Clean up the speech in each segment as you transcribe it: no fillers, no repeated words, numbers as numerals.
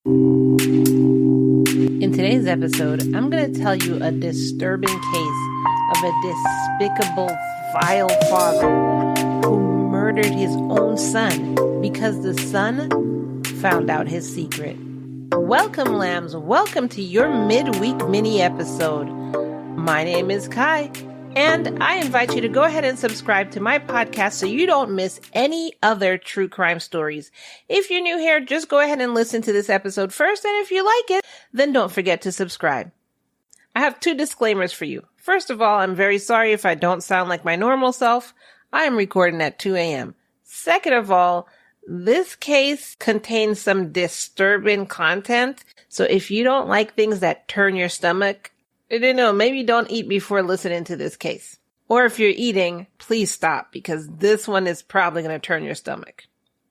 In today's episode, I'm going to tell you a disturbing case of a despicable, vile father who murdered his own son because the son found out his secret. Welcome, lambs. Welcome to your midweek mini episode. My name is Kai, and I invite you to go ahead and subscribe to my podcast so you don't miss any other true crime stories. If you're new here, just go ahead and listen to this episode first, and if you like it, then don't forget to subscribe. I have two disclaimers for you. First of all, I'm very sorry if I don't sound like my normal self. I am recording at 2 a.m. Second of all, this case contains some disturbing content, so if you don't like things that turn your stomach, I don't know, maybe don't eat before listening to this case. Or if you're eating, please stop, because this one is probably going to turn your stomach.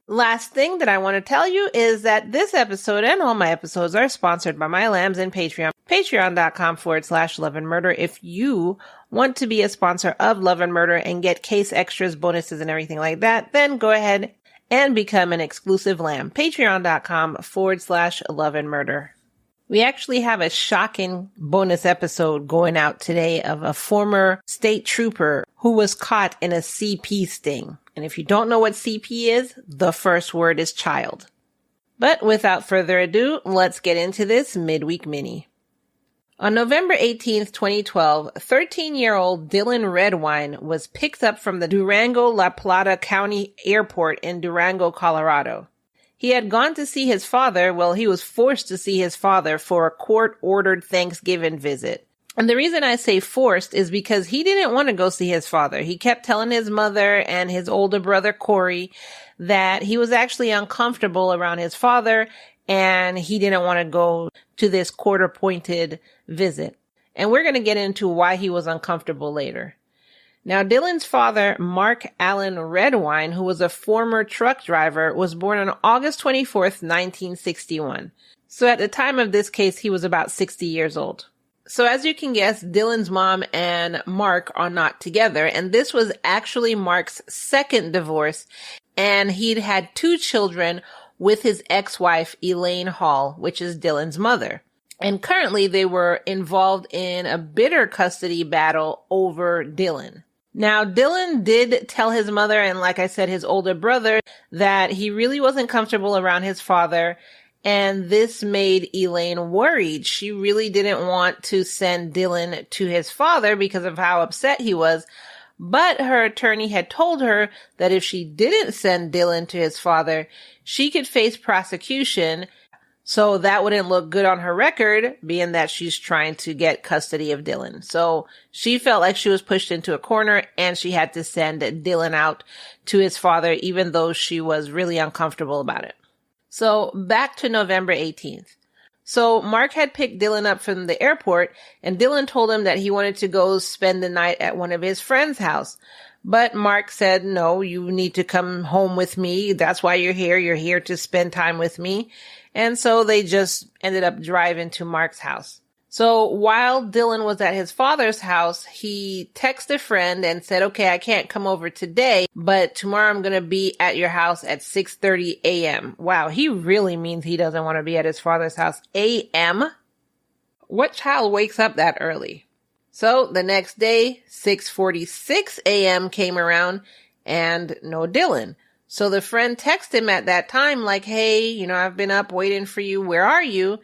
Last thing that I want to tell you is that this episode and all my episodes are sponsored by my lambs and Patreon. Patreon.com/Love and Murder. If you want to be a sponsor of Love and Murder and get case extras, bonuses, and everything like that, then go ahead and become an exclusive lamb. Patreon.com/Love and Murder. We actually have a shocking bonus episode going out today of a former state trooper who was caught in a CP sting. And if you don't know what CP is, the first word is child. But without further ado, let's get into this midweek mini. On November 18th, 2012, 13-year-old Dylan Redwine was picked up from the Durango La Plata County Airport in Durango, Colorado. He had gone to see his father. Well, he was forced to see his father for a court-ordered Thanksgiving visit. And the reason I say forced is because he didn't want to go see his father. He kept telling his mother and his older brother, Corey, that he was actually uncomfortable around his father and he didn't want to go to this court-appointed visit. And we're going to get into why he was uncomfortable later. Now, Dylan's father, Mark Allen Redwine, who was a former truck driver, was born on August 24th, 1961. So at the time of this case, he was about 60 years old. So as you can guess, Dylan's mom and Mark are not together, and this was actually Mark's second divorce, and he'd had 2 children with his ex-wife, Elaine Hall, which is Dylan's mother. And currently they were involved in a bitter custody battle over Dylan. Now, Dylan did tell his mother and, like I said, his older brother that he really wasn't comfortable around his father, and this made Elaine worried. She really didn't want to send Dylan to his father because of how upset he was, but her attorney had told her that if she didn't send Dylan to his father, she could face prosecution. So that wouldn't look good on her record, being that she's trying to get custody of Dylan. So she felt like she was pushed into a corner and she had to send Dylan out to his father, even though she was really uncomfortable about it. So back to November 18th. So Mark had picked Dylan up from the airport, and Dylan told him that he wanted to go spend the night at one of his friends' house. But Mark said, no, you need to come home with me. That's why you're here. You're here to spend time with me. And so they just ended up driving to Mark's house. So while Dylan was at his father's house, he texted a friend and said, okay, I can't come over today, but tomorrow I'm going to be at your house at 6:30 a.m. Wow, he really means he doesn't want to be at his father's house. A.m.? What child wakes up that early? So the next day, 6:46 a.m. came around and no Dylan. So the friend texted him at that time like, hey, I've been up waiting for you. Where are you?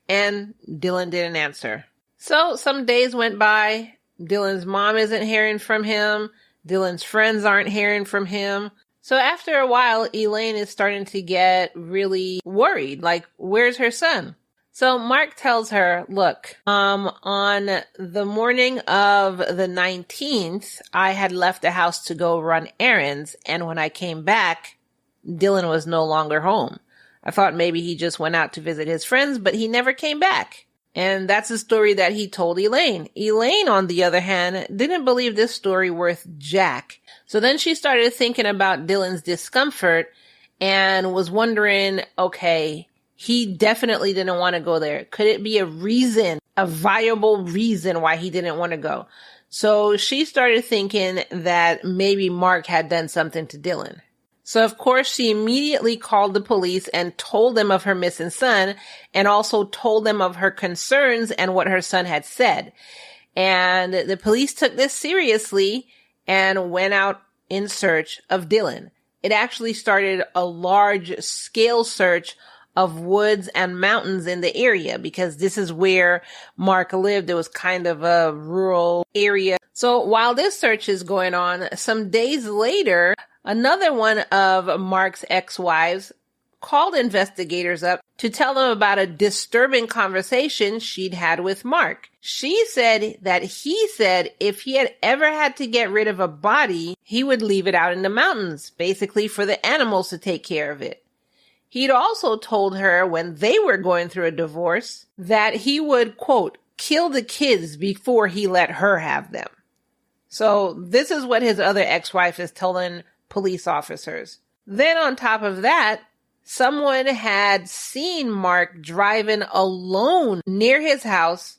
And Dylan didn't answer. So some days went by. Dylan's mom isn't hearing from him. Dylan's friends aren't hearing from him. So after a while, Elaine is starting to get really worried. Like, where's her son? So Mark tells her, look, on the morning of the 19th, I had left the house to go run errands. And when I came back, Dylan was no longer home. I thought maybe he just went out to visit his friends, but he never came back. And that's the story that he told Elaine. Elaine, on the other hand, didn't believe this story worth jack. So then she started thinking about Dylan's discomfort and was wondering, okay, he definitely didn't want to go there. Could it be a reason, a viable reason why he didn't want to go? So she started thinking that maybe Mark had done something to Dylan. So, of course, she immediately called the police and told them of her missing son, and also told them of her concerns and what her son had said. And the police took this seriously and went out in search of Dylan. It actually started a large-scale search of woods and mountains in the area, because this is where Mark lived. It was kind of a rural area. So while this search is going on, some days later, another one of Mark's ex-wives called investigators up to tell them about a disturbing conversation she'd had with Mark. She said that he said if he had ever had to get rid of a body, he would leave it out in the mountains, basically for the animals to take care of it. He'd also told her when they were going through a divorce that he would, quote, kill the kids before he let her have them. So this is what his other ex-wife is telling police officers. Then on top of that, someone had seen Mark driving alone near his house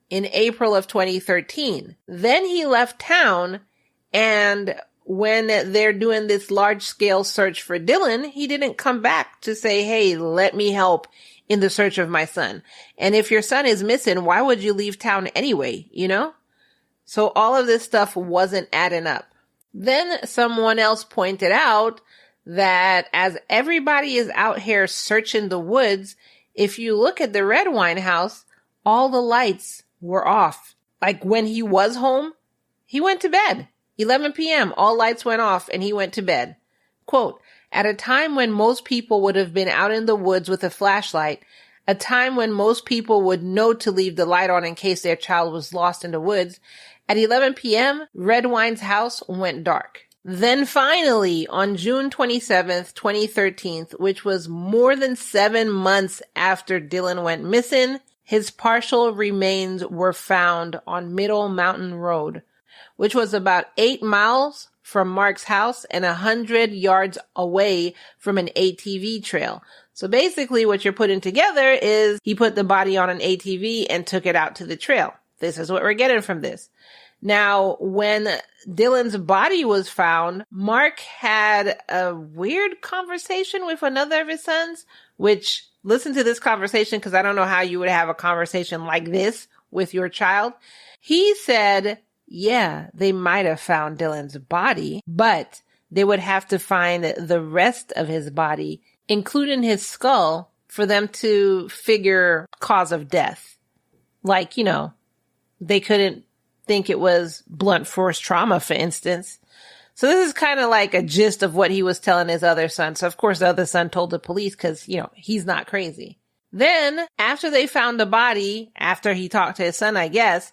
in April of 2013. Then he left town, and when they're doing this large-scale search for Dylan, he didn't come back to say, hey, let me help in the search of my son. And if your son is missing, why would you leave town anyway, you know? So all of this stuff wasn't adding up. Then someone else pointed out that as everybody is out here searching the woods, if you look at the Redwine house, all the lights were off. Like when he was home, he went to bed. 11 p.m., all lights went off and he went to bed. Quote, at a time when most people would have been out in the woods with a flashlight, a time when most people would know to leave the light on in case their child was lost in the woods, at 11 p.m., Redwine's house went dark. Then finally, on June 27th, 2013, which was more than 7 months after Dylan went missing, his partial remains were found on Middle Mountain Road, which was about 8 miles from Mark's house and 100 yards away from an ATV trail. So basically what you're putting together is he put the body on an ATV and took it out to the trail. This is what we're getting from this. Now, when Dylan's body was found, Mark had a weird conversation with another of his sons, which, listen to this conversation because I don't know how you would have a conversation like this with your child. He said, yeah, they might have found Dylan's body, but they would have to find the rest of his body, including his skull, for them to figure cause of death. Like, you know, they couldn't think it was blunt force trauma, for instance. So this is kind of like a gist of what he was telling his other son. So of course the other son told the police because, you know, he's not crazy. Then after they found the body, after he talked to his son, I guess,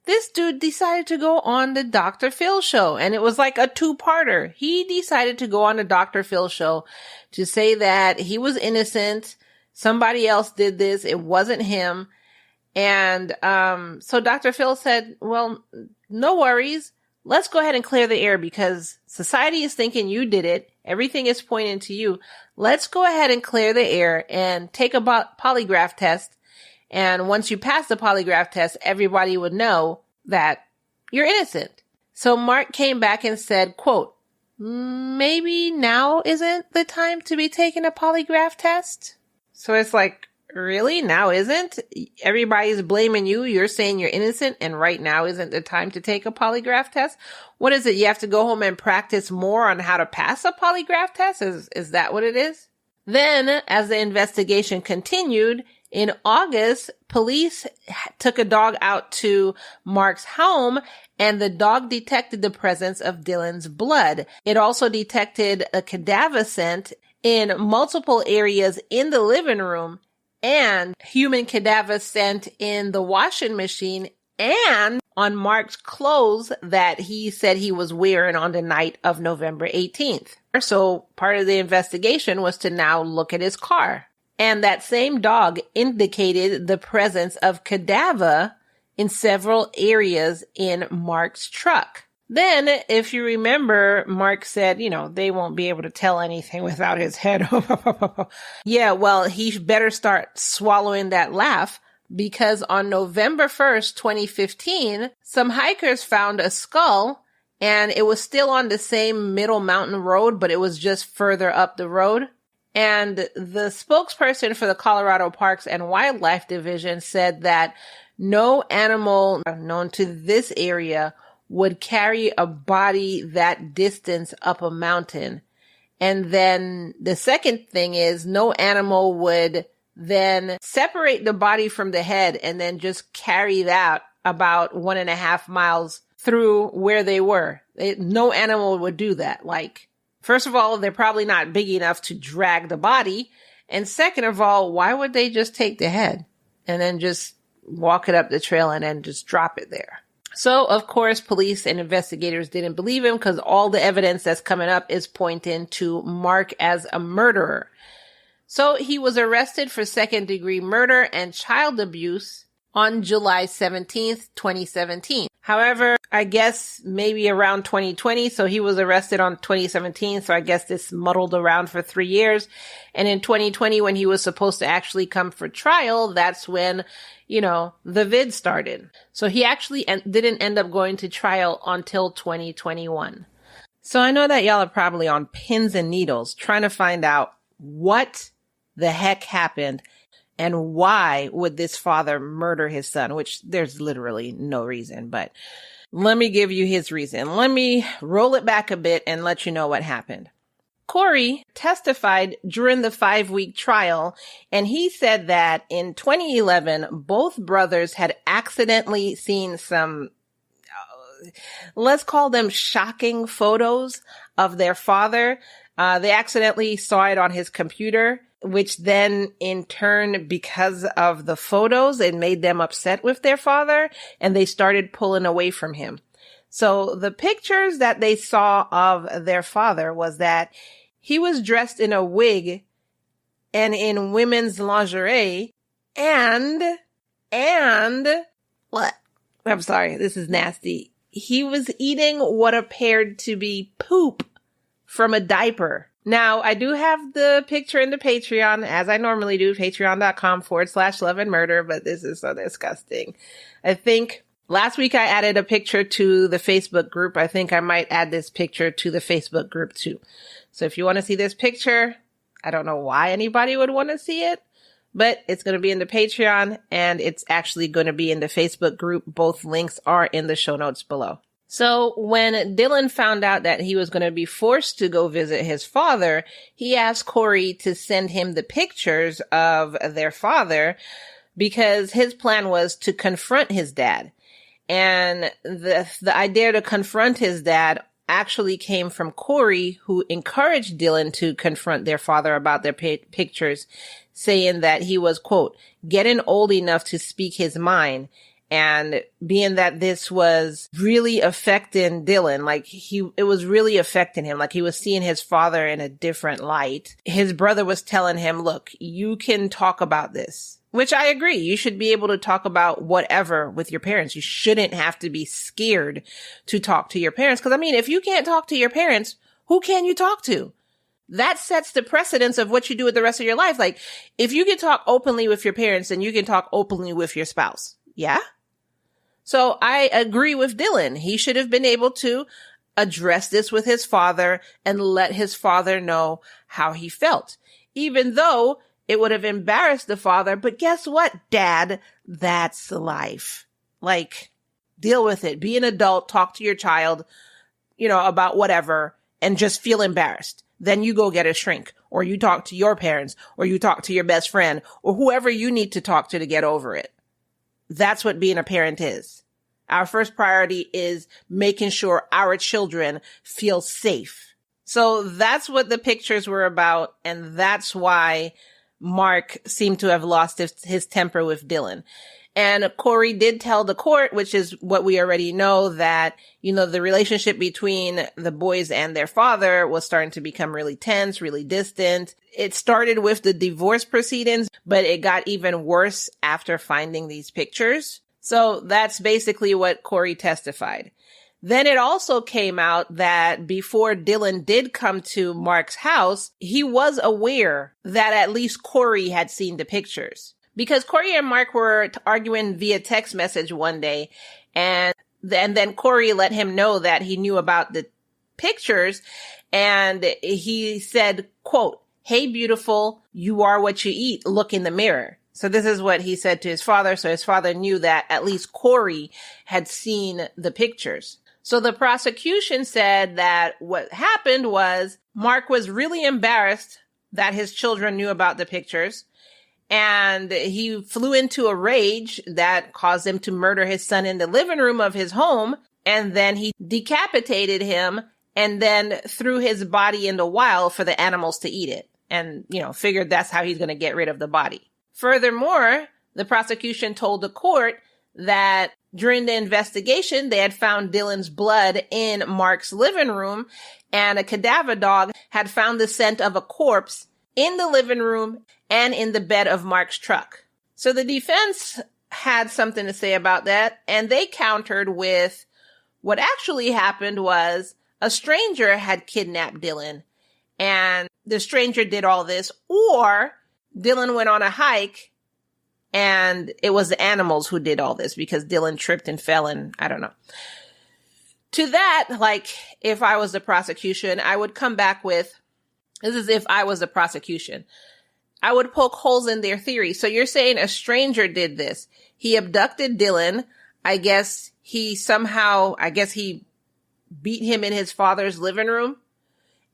this dude decided to go on the Dr. Phil show. And it was like a 2-parter. He decided to go on the Dr. Phil show to say that he was innocent. Somebody else did this. It wasn't him. And so Dr. Phil said, well, no worries. Let's go ahead and clear the air because society is thinking you did it. Everything is pointing to you. Let's go ahead and clear the air and take a polygraph test. And once you pass the polygraph test, everybody would know that you're innocent. So Mark came back and said, quote, maybe now isn't the time to be taking a polygraph test. So it's like, really? Now isn't? Everybody's blaming you. You're saying you're innocent and right now isn't the time to take a polygraph test? What is it? You have to go home and practice more on how to pass a polygraph test? Is that what it is? Then, as the investigation continued, in August, police took a dog out to Mark's home and the dog detected the presence of Dylan's blood. It also detected a cadaver scent in multiple areas in the living room and human cadaver scent in the washing machine and on Mark's clothes that he said he was wearing on the night of November 18th. So part of the investigation was to now look at his car. And that same dog indicated the presence of cadaver in several areas in Mark's truck. Then, if you remember, Mark said, you know, they won't be able to tell anything without his head. Yeah, well, he better start swallowing that laugh because on November 1st, 2015, some hikers found a skull and it was still on the same middle mountain road, but it was just further up the road. And the spokesperson for the Colorado Parks and Wildlife Division said that no animal known to this area would carry a body that distance up a mountain. And then the second thing is no animal would then separate the body from the head and then just carry that about 1.5 miles through where they were. No animal would do that. Like, first of all, they're probably not big enough to drag the body. And second of all, why would they just take the head and then just walk it up the trail and then just drop it there? So, of course, police and investigators didn't believe him because all the evidence that's coming up is pointing to Mark as a murderer. So he was arrested for second-degree murder and child abuse on July 17th, 2017. However, I guess maybe around 2020, so he was arrested on 2017, so I guess this muddled around for 3 years. And in 2020, when he was supposed to actually come for trial, that's when, the vid started. So he actually didn't end up going to trial until 2021. So I know that y'all are probably on pins and needles trying to find out what the heck happened. And why would this father murder his son? Which there's literally no reason, but let me give you his reason. Let me roll it back a bit and let you know what happened. Corey testified during the 5-week trial, and he said that in 2011, both brothers had accidentally seen some, let's call them shocking photos of their father. They accidentally saw it on his computer, which then in turn, because of the photos, it made them upset with their father and they started pulling away from him. So the pictures that they saw of their father was that he was dressed in a wig and in women's lingerie and what? I'm sorry, this is nasty. He was eating what appeared to be poop from a diaper. Now, I do have the picture in the Patreon, as I normally do, patreon.com/loveandmurder, but this is so disgusting. I think last week I added a picture to the Facebook group. I think I might add this picture to the Facebook group too. So if you want to see this picture, I don't know why anybody would want to see it, but it's going to be in the Patreon and it's actually going to be in the Facebook group. Both links are in the show notes below. So when Dylan found out that he was going to be forced to go visit his father, he asked Corey to send him the pictures of their father because his plan was to confront his dad. And the idea to confront his dad actually came from Corey, who encouraged Dylan to confront their father about their pictures, saying that he was, quote, getting old enough to speak his mind. And being that this was really affecting Dylan, it was really affecting him. Like he was seeing his father in a different light. His brother was telling him, look, you can talk about this, which I agree. You should be able to talk about whatever with your parents. You shouldn't have to be scared to talk to your parents. Cause if you can't talk to your parents, who can you talk to? That sets the precedence of what you do with the rest of your life. Like if you can talk openly with your parents, then you can talk openly with your spouse. Yeah. So I agree with Dylan. He should have been able to address this with his father and let his father know how he felt, even though it would have embarrassed the father. But guess what, Dad? That's life. Like, deal with it. Be an adult. Talk to your child, about whatever and just feel embarrassed. Then you go get a shrink or you talk to your parents or you talk to your best friend or whoever you need to talk to get over it. That's what being a parent is. Our first priority is making sure our children feel safe. So that's what the pictures were about. And that's why Mark seemed to have lost his temper with Dylan. And Corey did tell the court, which is what we already know, that, the relationship between the boys and their father was starting to become really tense, really distant. It started with the divorce proceedings, but it got even worse after finding these pictures. So that's basically what Corey testified. Then it also came out that before Dylan did come to Mark's house, he was aware that at least Corey had seen the pictures. Because Corey and Mark were arguing via text message one day, and And then Corey let him know that he knew about the pictures. And he said, quote, "Hey, beautiful, you are what you eat. Look in the mirror." So this is what he said to his father. So his father knew that at least Corey had seen the pictures. So the prosecution said that what happened was Mark was really embarrassed that his children knew about the pictures. And he flew into a rage that caused him to murder his son in the living room of his home. And then he decapitated him and then threw his body in the wild for the animals to eat it. And, figured that's how he's going to get rid of the body. Furthermore, the prosecution told the court that during the investigation, they had found Dylan's blood in Mark's living room, and a cadaver dog had found the scent of a corpse in the living room and in the bed of Mark's truck. So the defense had something to say about that, and they countered with what actually happened was a stranger had kidnapped Dylan, and the stranger did all this, or Dylan went on a hike and it was the animals who did all this because Dylan tripped and fell, and I don't know. To that, if I was the prosecution, I would come back with, this is if I was the prosecution, I would poke holes in their theory. So you're saying a stranger did this. He abducted Dylan. I guess he beat him in his father's living room.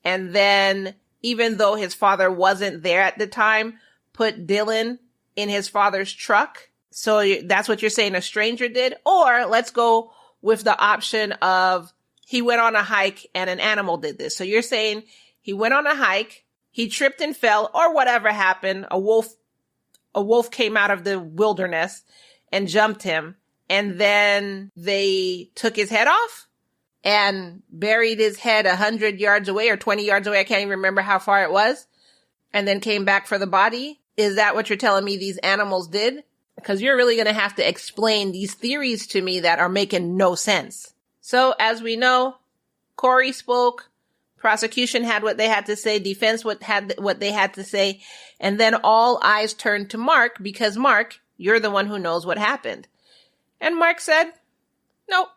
And then, even though his father wasn't there at the time, put Dylan in his father's truck. So that's what you're saying a stranger did? Or let's go with the option of he went on a hike and an animal did this. So you're saying he went on a hike, he tripped and fell, or whatever happened. A wolf came out of the wilderness and jumped him. And then they took his head off and buried his head 100 yards away or 20 yards away. I can't even remember how far it was. And then came back for the body. Is that what you're telling me these animals did? Because you're really going to have to explain these theories to me that are making no sense. So as we know, Corey spoke, prosecution had what they had to say, defense had what they had to say, and then all eyes turned to Mark because Mark, you're the one who knows what happened. And Mark said, nope.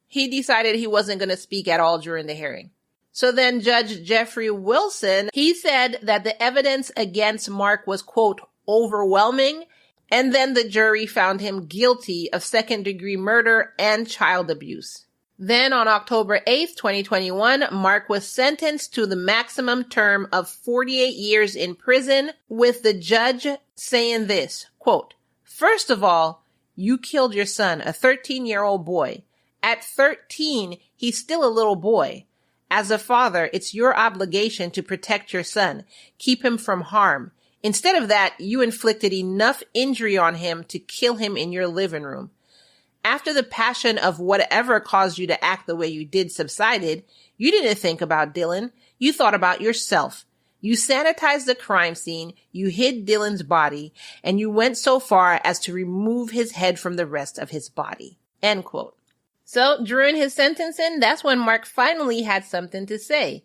He decided he wasn't going to speak at all during the hearing. So then Judge Jeffrey Wilson, he said that the evidence against Mark was, quote, overwhelming. And then the jury found him guilty of second-degree murder and child abuse. Then on October 8th, 2021, Mark was sentenced to the maximum term of 48 years in prison, with the judge saying this, quote, "First of all, you killed your son, a 13-year-old boy. At 13, he's still a little boy. As a father, it's your obligation to protect your son, keep him from harm. Instead of that, you inflicted enough injury on him to kill him in your living room. After the passion of whatever caused you to act the way you did subsided, you didn't think about Dylan. You thought about yourself. You sanitized the crime scene, you hid Dylan's body, and you went so far as to remove his head from the rest of his body." End quote. So during his sentencing, that's when Mark finally had something to say.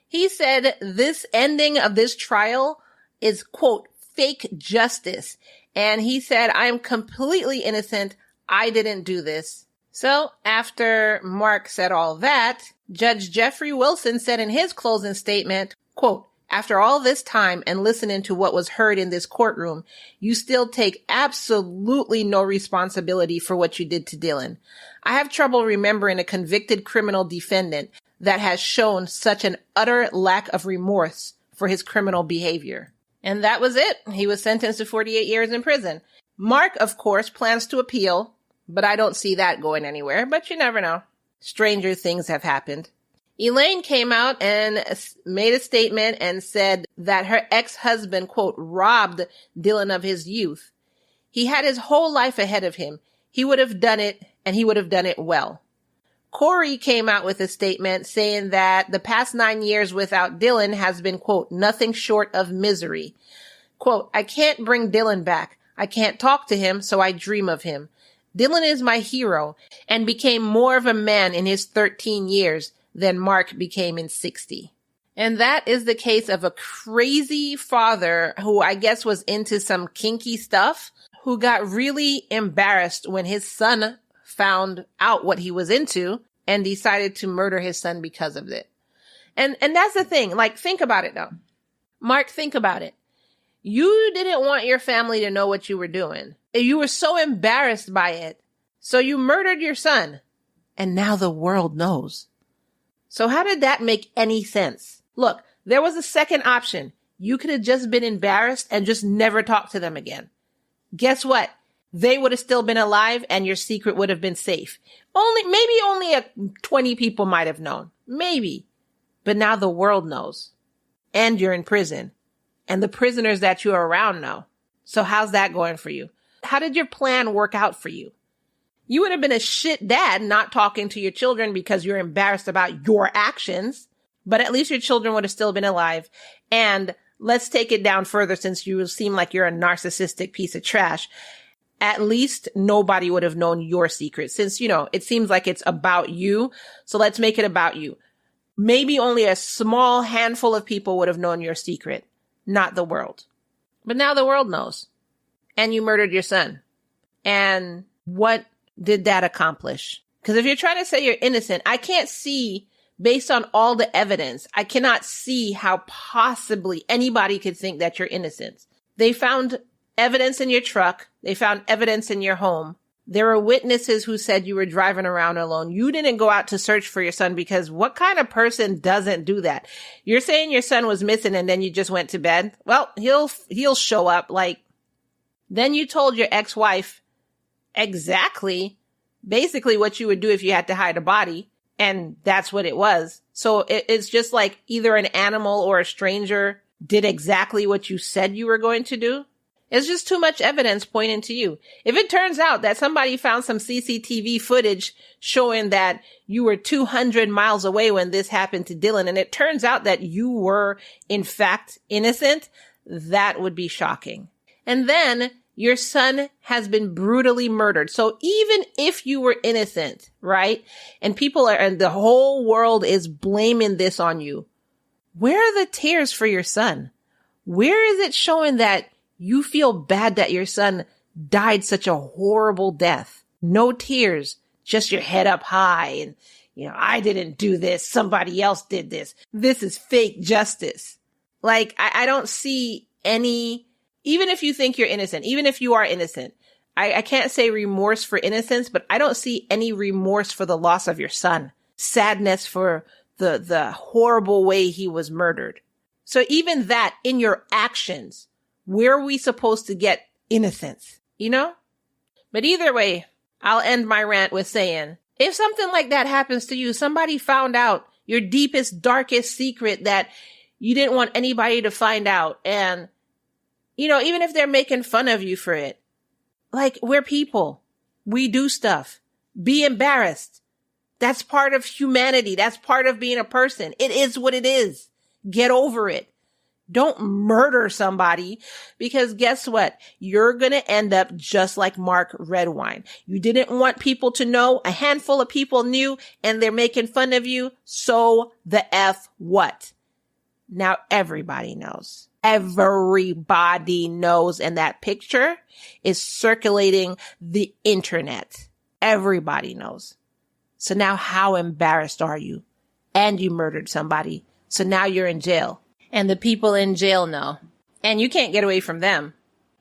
He said this ending of this trial is, quote, fake justice. And he said, "I am completely innocent. I didn't do this." So after Mark said all that, Judge Jeffrey Wilson said in his closing statement, quote, "After all this time and listening to what was heard in this courtroom, you still take absolutely no responsibility for what you did to Dylan. I have trouble remembering a convicted criminal defendant that has shown such an utter lack of remorse for his criminal behavior." And that was it. He was sentenced to 48 years in prison. Mark, of course, plans to appeal, but I don't see that going anywhere. But you never know. Stranger things have happened. Elaine came out and made a statement and said that her ex-husband, quote, robbed Dylan of his youth. He had his whole life ahead of him. He would have done it, and he would have done it well. Corey came out with a statement saying that the past 9 years without Dylan has been, quote, nothing short of misery. Quote, "I can't bring Dylan back. I can't talk to him, so I dream of him. Dylan is my hero and became more of a man in his 13 years than Mark became in 60. And that is the case of a crazy father who I guess was into some kinky stuff, who got really embarrassed when his son found out what he was into and decided to murder his son because of it. And that's the thing. Like, think about it though. Mark, think about it. You didn't want your family to know what you were doing. You were so embarrassed by it. So you murdered your son. And now the world knows. So how did that make any sense? Look, there was a second option. You could have just been embarrassed and just never talked to them again. Guess what? They would have still been alive and your secret would have been safe. Maybe only 20 people might have known. Maybe. But now the world knows. And you're in prison. And the prisoners that you're around know. So how's that going for you? How did your plan work out for you? You would have been a shit dad not talking to your children because you're embarrassed about your actions. But at least your children would have still been alive. And let's take it down further since you seem like you're a narcissistic piece of trash. At least nobody would have known your secret since, it seems like it's about you. So let's make it about you. Maybe only a small handful of people would have known your secret, not the world. But now the world knows. And you murdered your son. And what did that accomplish? Because if you're trying to say you're innocent, I can't see, based on all the evidence, I cannot see how possibly anybody could think that you're innocent. They found evidence in your truck. They found evidence in your home. There were witnesses who said you were driving around alone. You didn't go out to search for your son because what kind of person doesn't do that? You're saying your son was missing and then you just went to bed? Well, he'll show up. Then you told your ex-wife basically what you would do if you had to hide a body. And that's what it was. So it's just like either an animal or a stranger did exactly what you said you were going to do. It's just too much evidence pointing to you. If it turns out that somebody found some CCTV footage showing that you were 200 miles away when this happened to Dylan, and it turns out that you were, in fact, innocent, that would be shocking. And then your son has been brutally murdered. So even if you were innocent, right? And the whole world is blaming this on you. Where are the tears for your son? Where is it showing that you feel bad that your son died such a horrible death? No tears, just your head up high and, I didn't do this. Somebody else did this. This is fake justice. I don't see any, even if you think you're innocent, even if you are innocent, I can't say remorse for innocence, but I don't see any remorse for the loss of your son. Sadness for the horrible way he was murdered. So even that in your actions, where are we supposed to get innocence? But either way, I'll end my rant with saying, if something like that happens to you, somebody found out your deepest, darkest secret that you didn't want anybody to find out. And, even if they're making fun of you for it, we're people. We do stuff. Be embarrassed. That's part of humanity. That's part of being a person. It is what it is. Get over it. Don't murder somebody because guess what? You're going to end up just like Mark Redwine. You didn't want people to know. A handful of people knew and they're making fun of you. So the F what? Now everybody knows. Everybody knows. And that picture is circulating the internet. Everybody knows. So now how embarrassed are you? And you murdered somebody. So now you're in jail. And the people in jail know. And you can't get away from them.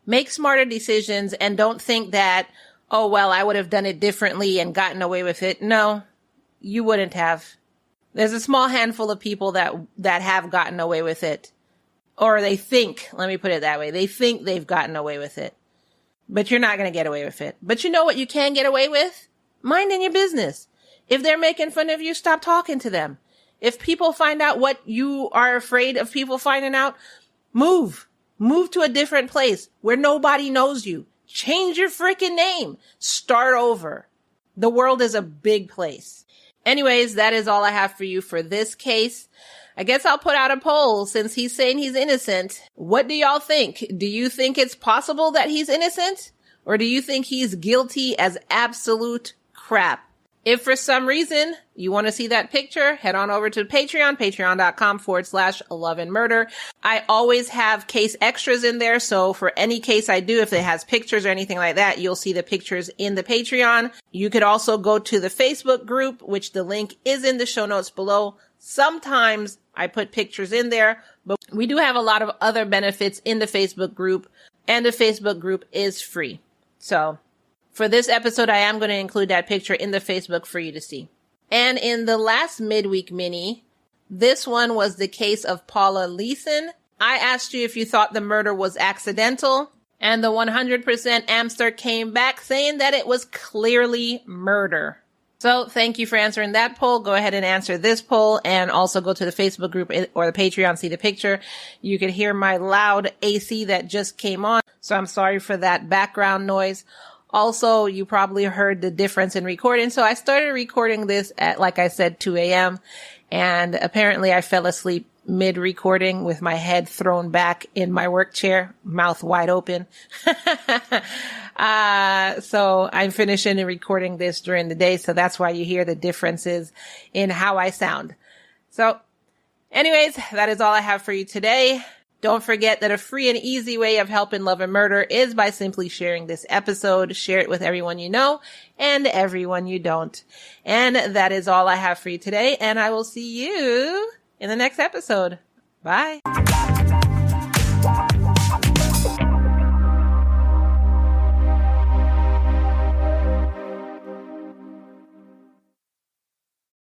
Make smarter decisions and don't think that, oh, well, I would have done it differently and gotten away with it. No, you wouldn't have. There's a small handful of people that have gotten away with it. Or they think, let me put it that way, they think they've gotten away with it. But you're not going to get away with it. But you know what you can get away with? Minding your business. If they're making fun of you, stop talking to them. If people find out what you are afraid of people finding out, move. Move to a different place where nobody knows you. Change your freaking name. Start over. The world is a big place. Anyways, that is all I have for you for this case. I guess I'll put out a poll since he's saying he's innocent. What do y'all think? Do you think it's possible that he's innocent? Or do you think he's guilty as absolute crap? If for some reason you want to see that picture, head on over to Patreon, patreon.com/loveandmurder. I always have case extras in there. So for any case I do, if it has pictures or anything like that, you'll see the pictures in the Patreon. You could also go to the Facebook group, which the link is in the show notes below. Sometimes I put pictures in there, but we do have a lot of other benefits in the Facebook group, and the Facebook group is free. So for this episode, I am going to include that picture in the Facebook for you to see. And in the last midweek mini, this one was the case of Paula Leeson. I asked you if you thought the murder was accidental, and the 100% answer came back saying that it was clearly murder. So thank you for answering that poll. Go ahead and answer this poll, and also go to the Facebook group or the Patreon, see the picture. You could hear my loud AC that just came on, so I'm sorry for that background noise. Also, you probably heard the difference in recording. So I started recording this at, like I said, 2 a.m. And apparently I fell asleep mid-recording with my head thrown back in my work chair, mouth wide open. So I'm finishing and recording this during the day. So that's why you hear the differences in how I sound. So anyways, that is all I have for you today. Don't forget that a free and easy way of helping Love and Murder is by simply sharing this episode. Share it with everyone you know and everyone you don't. And that is all I have for you today. And I will see you in the next episode. Bye.